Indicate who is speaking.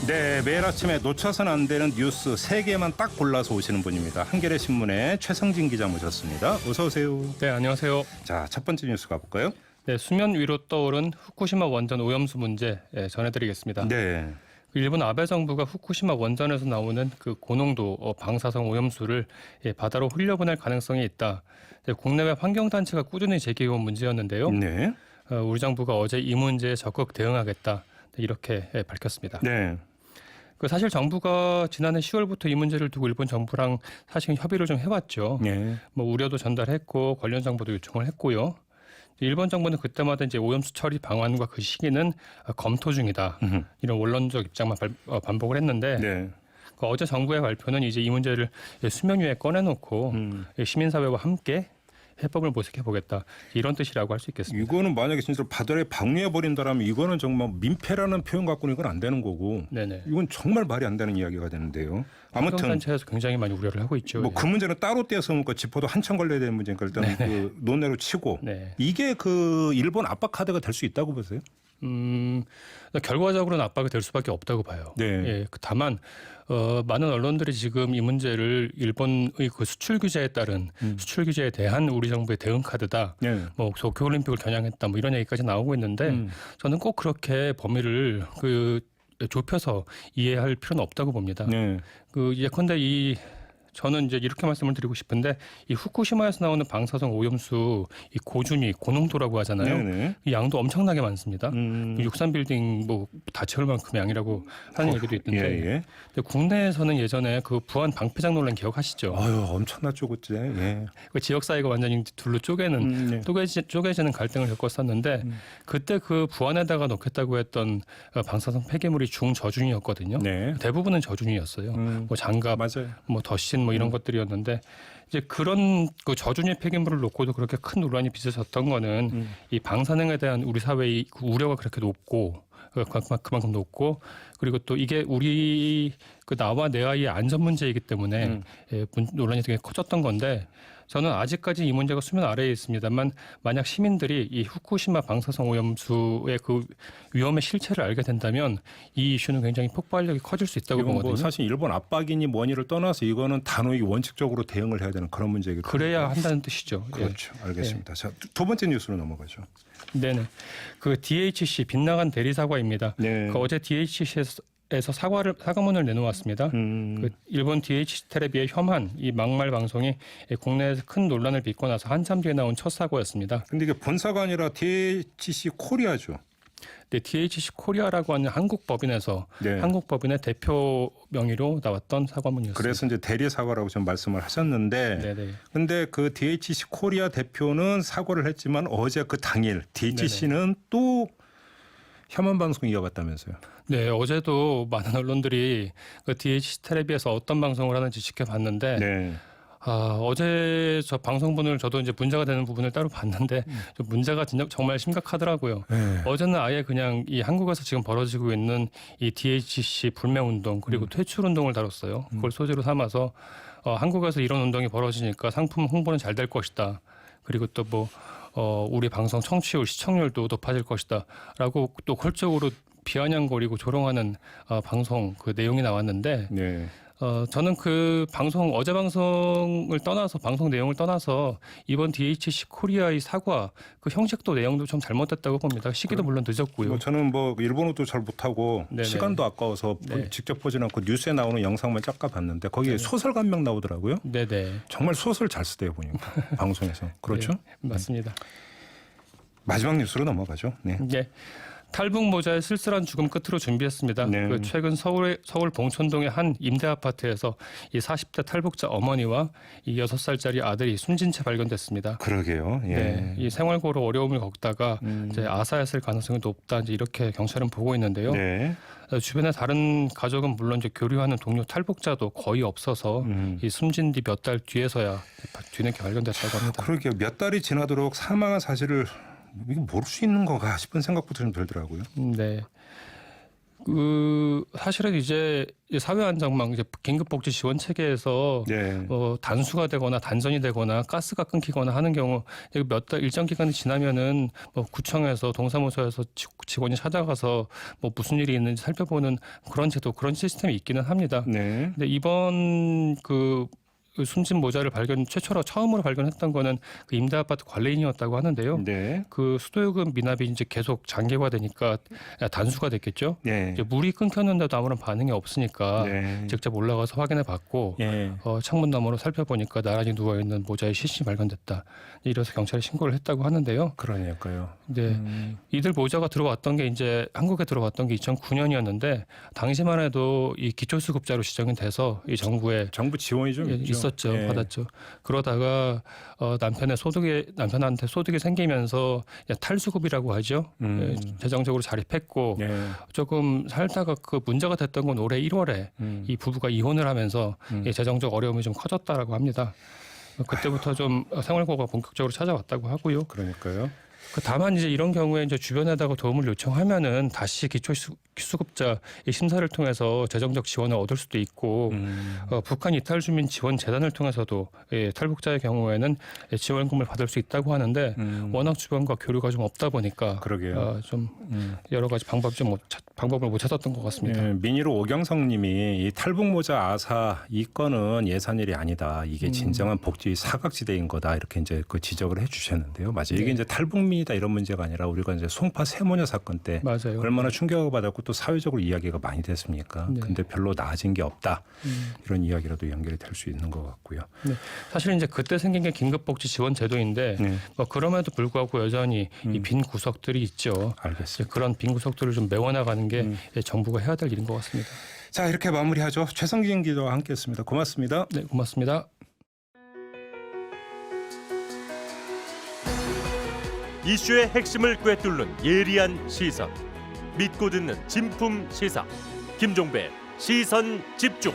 Speaker 1: 네, 매일 아침에 놓쳐서는 안 되는 뉴스 3개만 딱 골라서 오시는 분입니다. 한겨레 신문의 최성진 기자 모셨습니다. 어서 오세요.
Speaker 2: 네, 안녕하세요.
Speaker 1: 자, 첫 번째 뉴스 가볼까요?
Speaker 2: 네, 수면 위로 떠오른 후쿠시마 원전 오염수 문제 전해드리겠습니다.
Speaker 1: 네.
Speaker 2: 일본 아베 정부가 후쿠시마 원전에서 나오는 그 고농도 방사성 오염수를 바다로 흘려보낼 가능성이 있다. 국내외 환경단체가 꾸준히 제기해온 문제였는데요.
Speaker 1: 네.
Speaker 2: 우리 정부가 어제 이 문제에 적극 대응하겠다. 이렇게 밝혔습니다.
Speaker 1: 네.
Speaker 2: 사실 정부가 지난해 10월부터 이 문제를 두고 일본 정부랑 사실 협의를 좀 해왔죠.
Speaker 1: 네.
Speaker 2: 뭐 우려도 전달했고 관련 정보도 요청을 했고요. 일본 정부는 그때마다 이제 오염수 처리 방안과 그 시기는 검토 중이다. 이런 원론적 입장만 반복을 했는데
Speaker 1: 네.
Speaker 2: 어제 정부의 발표는 이제 이 문제를 수면 위에 꺼내놓고 시민사회와 함께 해법을 모색해 보겠다 이런 뜻이라고 할 수 있겠습니다.
Speaker 1: 이거는 만약에 진짜 바다에 방류해 버린다라면 이거는 정말 민폐라는 표현 갖고는 이건 안 되는 거고.
Speaker 2: 네네.
Speaker 1: 이건 정말 말이 안 되는 이야기가 되는데요. 아무튼
Speaker 2: 환경단체에서 굉장히 많이 우려를 하고 있죠.
Speaker 1: 뭐 그 문제는 따로 떼서 뭐 짚어도 한참 걸려야 되는 문제니까 일단 그 논외로 치고
Speaker 2: 네.
Speaker 1: 이게 그 일본 압박 카드가 될 수 있다고 보세요?
Speaker 2: 결과적으로는 압박이 될 수밖에 없다고 봐요.
Speaker 1: 네.
Speaker 2: 예, 다만 많은 언론들이 지금 이 문제를 일본의 그 수출 규제에 따른 수출 규제에 대한 우리 정부의 대응 카드다.
Speaker 1: 네.
Speaker 2: 뭐 도쿄올림픽을 겨냥했다. 뭐 이런 얘기까지 나오고 있는데 저는 꼭 그렇게 범위를 좁혀서 이해할 필요는 없다고 봅니다.
Speaker 1: 네.
Speaker 2: 예컨대 저는 이제 이렇게 말씀을 드리고 싶은데 이 후쿠시마에서 나오는 방사성 오염수 이 고준위 고농도라고 하잖아요.
Speaker 1: 네네.
Speaker 2: 이 양도 엄청나게 많습니다. 63빌딩 뭐 다 채울 만큼의 양이라고 하는 얘기도 있던데.
Speaker 1: 예.
Speaker 2: 근데 국내에서는 예전에 그 부안 방패장 논란 기억하시죠?
Speaker 1: 아유 엄청났죠 그때. 예.
Speaker 2: 그 지역 사회가 완전히 둘로 쪼개는
Speaker 1: 네.
Speaker 2: 쪼개지는 갈등을 겪었었는데 그때 그 부안에다가 넣겠다고 했던 방사성 폐기물이 중저준이었거든요.
Speaker 1: 네.
Speaker 2: 대부분은 저준이었어요. 뭐 장갑,
Speaker 1: 맞아요.
Speaker 2: 뭐 덧신 뭐 이런 것들이었는데 이제 그런 그 저준위 폐기물을 놓고도 그렇게 큰 논란이 빚어졌던 거는 이 방사능에 대한 우리 사회의 그 우려가 그렇게 높고 그만큼 높고 그리고 또 이게 우리 그 나와 내 아이의 안전 문제이기 때문에 논란이 되게 커졌던 건데 저는 아직까지 이 문제가 수면 아래에 있습니다만 만약 시민들이 이 후쿠시마 방사성 오염수의 그 위험의 실체를 알게 된다면 이 이슈는 굉장히 폭발력이 커질 수 있다고
Speaker 1: 이건
Speaker 2: 보거든요.
Speaker 1: 뭐 사실 일본 압박이니 뭐니를 떠나서 이거는 단호히 원칙적으로 대응을 해야 되는 그런 문제이기 때문에.
Speaker 2: 그래야 한다는 뜻이죠.
Speaker 1: 그렇죠. 알겠습니다. 자, 두 번째 뉴스로 넘어가죠.
Speaker 2: 네네. 그 DHC 빗나간 대리 사과입니다.
Speaker 1: 네.
Speaker 2: 그 어제 DHC에서 사과문을 내놓았습니다. 그 일본 DHC 텔레비의 혐한 이 막말 방송이 국내에서 큰 논란을 빚고 나서 한참 뒤에 나온 첫 사과였습니다.
Speaker 1: 근데 이게 본사가 아니라 DHC 코리아죠.
Speaker 2: 네, DHC 코리아라고 하는 한국 법인에서
Speaker 1: 네.
Speaker 2: 한국 법인의 대표 명의로 나왔던 사과문이었습니다.
Speaker 1: 그래서 이제 대리 사과라고 지금 말씀을 하셨는데,
Speaker 2: 네네.
Speaker 1: 근데 그 DHC 코리아 대표는 사과를 했지만 어제 그 당일 DHC는 또 혐한 방송 이어갔다면서요.
Speaker 2: 네, 어제도 많은 언론들이 그 DHC 텔레비에서 어떤 방송을 하는지 지켜봤는데.
Speaker 1: 네.
Speaker 2: 어제 저 방송분을 저도 이제 문제가 되는 부분을 따로 봤는데 좀 문제가 진짜 정말 심각하더라고요.
Speaker 1: 네.
Speaker 2: 어제는 아예 그냥 이 한국에서 지금 벌어지고 있는 이 DHC 불매운동 그리고 퇴출운동을 다뤘어요. 그걸 소재로 삼아서 한국에서 이런 운동이 벌어지니까 상품 홍보는 잘 될 것이다. 그리고 또 뭐 우리 방송 청취율 시청률도 높아질 것이다라고 또 컬적으로 비아냥거리고 조롱하는 방송 그 내용이 나왔는데
Speaker 1: 네.
Speaker 2: 저는 그 어제 방송을 떠나서 방송 내용을 떠나서 이번 DHC 코리아의 사과 그 형식도 내용도 좀 잘못됐다고 봅니다. 시기도 물론 늦었고요.
Speaker 1: 뭐 저는 뭐 일본어도 잘 못하고
Speaker 2: 네네.
Speaker 1: 시간도 아까워서
Speaker 2: 네.
Speaker 1: 직접 보진 않고 뉴스에 나오는 영상만 쫙 봤는데 거기에 소설 감명 나오더라고요.
Speaker 2: 네네.
Speaker 1: 정말 소설 잘 쓰대요 보니까 방송에서. 그렇죠?
Speaker 2: 네, 맞습니다.
Speaker 1: 마지막 뉴스로 넘어가죠. 네.
Speaker 2: 네. 탈북 모자의 쓸쓸한 죽음 끝으로 준비했습니다.
Speaker 1: 네.
Speaker 2: 그 최근 서울 봉천동의 한 임대 아파트에서 이 40대 탈북자 어머니와 이 6살짜리 아들이 숨진 채 발견됐습니다.
Speaker 1: 그러게요. 예.
Speaker 2: 네, 이 생활고로 어려움을 겪다가 이제 아사했을 가능성이 높다. 이제 이렇게 경찰은 보고 있는데요.
Speaker 1: 네.
Speaker 2: 주변에 다른 가족은 물론 이제 교류하는 동료 탈북자도 거의 없어서 이 숨진 뒤 몇 달 뒤에서야 뒤늦게 발견됐다고 합니다.
Speaker 1: 그러게요. 몇 달이 지나도록 사망한 사실을 이게 모를 수 있는 건가 싶은 생각부터 좀 들더라고요.
Speaker 2: 네. 사실은 이제 사회안정망 이제 긴급복지 지원 체계에서
Speaker 1: 네.
Speaker 2: 단수가 되거나 단전이 되거나 가스가 끊기거나 하는 경우 몇 달 일정 기간이 지나면은 구청에서 동사무소에서 직원이 찾아가서 무슨 일이 있는지 살펴보는 그런 제도, 그런 시스템이 있기는 합니다.
Speaker 1: 네.
Speaker 2: 근데 이번 숨진 모자를 처음으로 발견했던 거는 그 임대아파트 관리인이었다고 하는데요.
Speaker 1: 네.
Speaker 2: 그 수도요금 미납이 이제 계속 장기화되니까 단수가 됐겠죠.
Speaker 1: 네.
Speaker 2: 이제 물이 끊겼는데도 아무런 반응이 없으니까
Speaker 1: 네.
Speaker 2: 직접 올라가서 확인해봤고
Speaker 1: 예.
Speaker 2: 창문 너머로 살펴보니까 나란히 누워 있는 모자의 시신이 발견됐다. 이래서 경찰에 신고를 했다고 하는데요.
Speaker 1: 그러니까요.
Speaker 2: 네, 이들 모자가 들어왔던 게 이제 한국에 들어왔던 게 2009년이었는데 당시만 해도 이 기초수급자로 지정이 돼서 이 정부에
Speaker 1: 정부 지원이 좀
Speaker 2: 있었죠.
Speaker 1: 예.
Speaker 2: 받았죠. 그러다가 남편한테 소득이 생기면서 탈수급이라고 하죠. 예, 재정적으로 자립했고
Speaker 1: 예.
Speaker 2: 조금 살다가 그 문제가 됐던 건 올해 1월에 이 부부가 이혼을 하면서 이 재정적 어려움이 좀 커졌다라고 합니다. 그때부터 좀 생활고가 본격적으로 찾아왔다고 하고요.
Speaker 1: 그러니까요.
Speaker 2: 다만 이제 이런 경우에 이제 주변에다가 도움을 요청하면은 다시 기초수급자 심사를 통해서 재정적 지원을 얻을 수도 있고 북한 이탈 주민 지원 재단을 통해서도 탈북자의 경우에는 지원금을 받을 수 있다고 하는데 워낙 주변과 교류가 좀 없다 보니까
Speaker 1: 그러게요.
Speaker 2: 좀 여러 가지 방법을 못 찾았던 것 같습니다.
Speaker 1: 예, 민희로 오경성님이 이 탈북 모자 아사 이 건은 예산일이 아니다. 이게 진정한 복지 사각지대인 거다. 이렇게 이제 그 지적을 해주셨는데요. 맞아요. 이게
Speaker 2: 네.
Speaker 1: 이제 탈북민이다 이런 문제가 아니라 우리가 이제 송파 세모녀 사건 때
Speaker 2: 맞아요.
Speaker 1: 얼마나 충격을 받았고 또 사회적으로 이야기가 많이 됐습니까?
Speaker 2: 네.
Speaker 1: 근데 별로 나아진 게 없다. 이런 이야기라도 연결이 될 수 있는 것 같고요.
Speaker 2: 네. 사실 이제 그때 생긴 게 긴급복지 지원 제도인데
Speaker 1: 네.
Speaker 2: 그럼에도 불구하고 여전히 이 빈 구석들이 있죠.
Speaker 1: 알겠습니다.
Speaker 2: 그런 빈 구석들을 좀 메워나가는 게 정부가 해야 될 일인 것 같습니다.
Speaker 1: 자, 이렇게 마무리하죠. 최성진 기자와 함께했습니다. 고맙습니다.
Speaker 2: 네, 고맙습니다.
Speaker 3: 이슈의 핵심을 꿰뚫는 예리한 시선, 믿고 듣는 진품 시사 김종배 시선 집중.